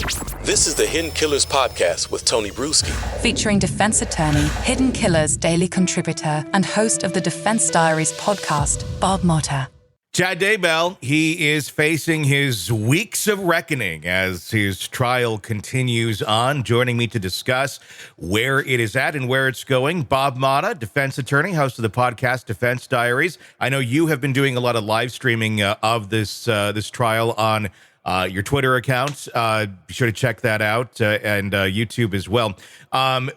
This is the Hidden Killers podcast with Tony Brueski. Featuring defense attorney, Hidden Killers daily contributor, and host of the Defense Diaries podcast, Bob Motta. Chad Daybell, he is facing his weeks of reckoning as his trial continues on. Joining me to discuss where it is at and where it's going, Bob Motta, defense attorney, host of the podcast Defense Diaries. I know you have been doing a lot of live streaming of this trial on your Twitter account. Be sure to check that out and YouTube as well.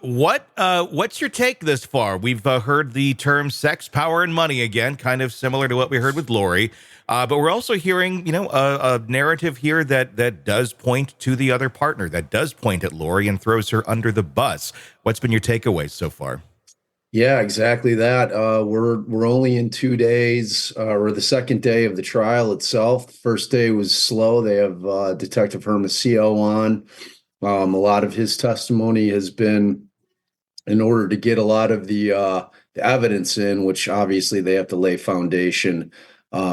What's your take this far? We've heard the term sex, power, and money again, kind of similar to what we heard with Lori. But we're also hearing, a narrative here that does point to the other partner, that does point at Lori and throws her under the bus. What's been your takeaways so far? Yeah, exactly that. We're only in 2 days, or the second day of the trial itself. The first day was slow. They have Detective Hermosillo on. A lot of his testimony has been in order to get a lot of the evidence in, which obviously they have to lay foundation,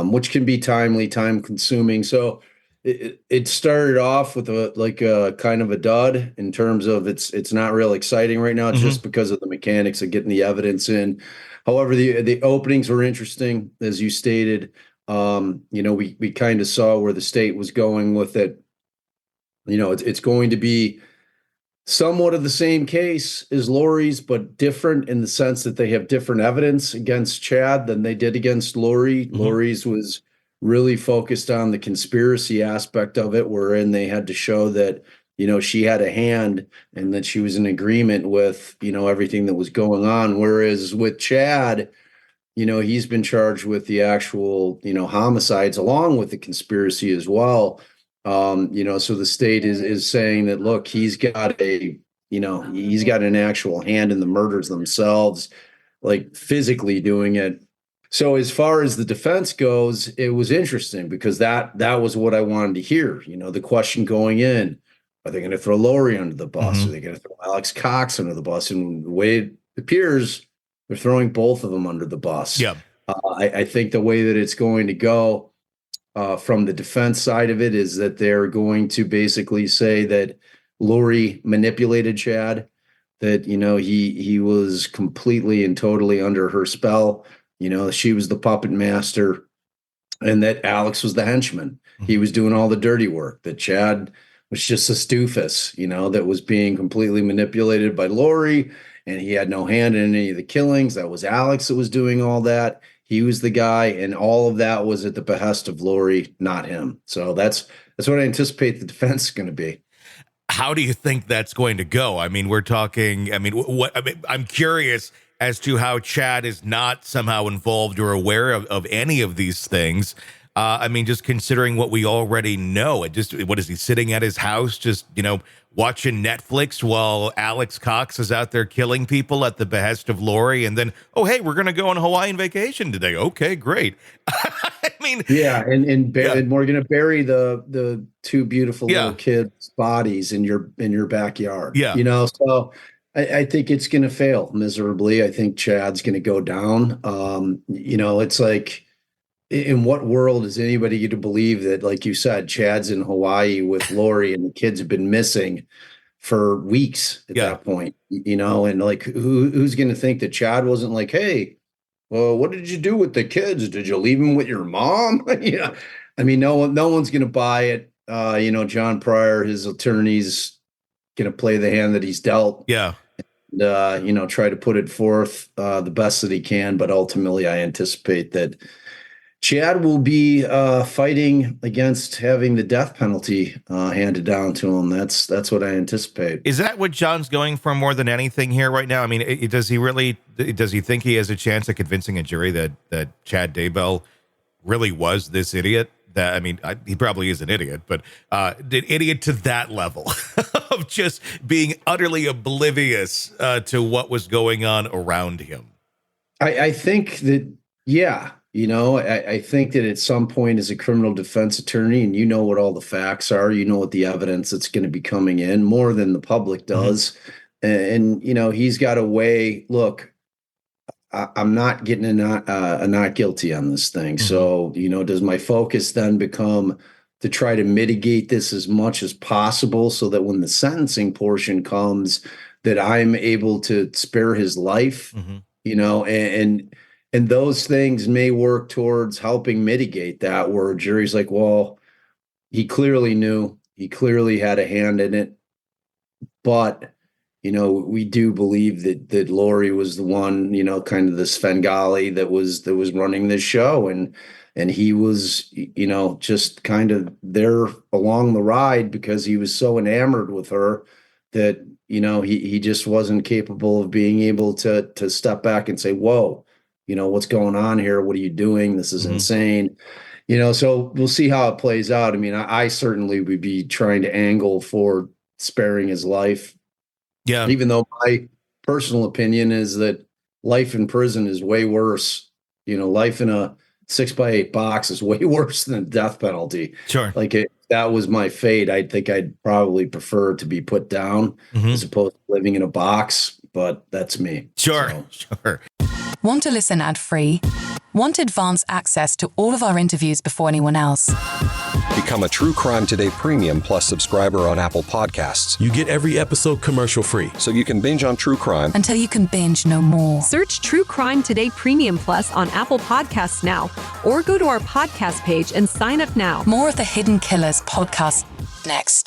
which can be time consuming. So it started off with a kind of a dud in terms of it's not real exciting right now, just because of the mechanics of getting the evidence in. However, the openings were interesting, as you stated. We kind of saw where the state was going with it. It's going to be somewhat of the same case as Lori's, but different in the sense that they have different evidence against Chad than they did against Lori. Lori's was really focused on the conspiracy aspect of it, wherein they had to show that, she had a hand and that she was in agreement with, everything that was going on. Whereas with Chad, he's been charged with the actual, homicides along with the conspiracy as well. So the state is saying that, look, he's got an actual hand in the murders themselves, like physically doing it. So as far as the defense goes, it was interesting because that was what I wanted to hear. The question going in, are they going to throw Lori under the bus? Are they going to throw Alex Cox under the bus? And the way it appears, they're throwing both of them under the bus. Yeah. I think the way that it's going to go from the defense side of it is that they're going to basically say that Lori manipulated Chad, that, he was completely and totally under her spell. She was the puppet master, and that Alex was the henchman. He was doing all the dirty work, that Chad was just a stoofus, that was being completely manipulated by Lori, and he had no hand in any of the killings. That was Alex that was doing all that. He was the guy, and all of that was at the behest of Lori, not him. So that's what I anticipate the defense is going to be. How do you think that's going to go? I mean, I'm curious as to how Chad is not somehow involved or aware of any of these things. Just considering what we already know, what is he sitting at his house, just, watching Netflix while Alex Cox is out there killing people at the behest of Lori? And then, oh, hey, we're going to go on Hawaiian vacation today. Okay, great. Yeah. And we're going to bury the two beautiful little kids' bodies in your backyard. Yeah. So I think it's going to fail miserably. I think Chad's going to go down. It's like, in what world is anybody going to believe that, like you said, Chad's in Hawaii with Lori and the kids have been missing for weeks at that point, and like, who's going to think that Chad wasn't like, hey, well, what did you do with the kids? Did you leave them with your mom? No one's going to buy it. John Pryor, his attorney's going to play the hand that he's dealt. Yeah. And, try to put it forth the best that he can. But ultimately, I anticipate that Chad will be fighting against having the death penalty handed down to him. That's what I anticipate. Is that what John's going for more than anything here right now? Does he think he has a chance of convincing a jury that Chad Daybell really was this idiot? He probably is an idiot, but an idiot to that level of just being utterly oblivious to what was going on around him? I think that, yeah. I think that at some point as a criminal defense attorney, and what all the facts are, what the evidence that's going to be coming in more than the public does. And he's got a way, look, I'm not getting a not guilty on this thing. So, does my focus then become to try to mitigate this as much as possible so that when the sentencing portion comes, that I'm able to spare his life, and those things may work towards helping mitigate that, where a jury's like, well, he clearly knew, he clearly had a hand in it, but we do believe that Lori was the one, kind of the Svengali that was running this show, and he was, just kind of there along the ride because he was so enamored with her that, he just wasn't capable of being able to step back and say, whoa, what's going on here? What are you doing? This is insane. So we'll see how it plays out. I mean, I certainly would be trying to angle for sparing his life. Yeah. Even though my personal opinion is that life in prison is way worse. Life in a 6x8 box is way worse than the death penalty. Sure. Like if that was my fate, I think I'd probably prefer to be put down as opposed to living in a box. But that's me. Sure. Want to listen ad-free? Want advanced access to all of our interviews before anyone else? Become a True Crime Today Premium Plus subscriber on Apple Podcasts. You get every episode commercial-free, so you can binge on true crime until you can binge no more. Search True Crime Today Premium Plus on Apple Podcasts now, or go to our podcast page and sign up now. More of the Hidden Killers podcast next.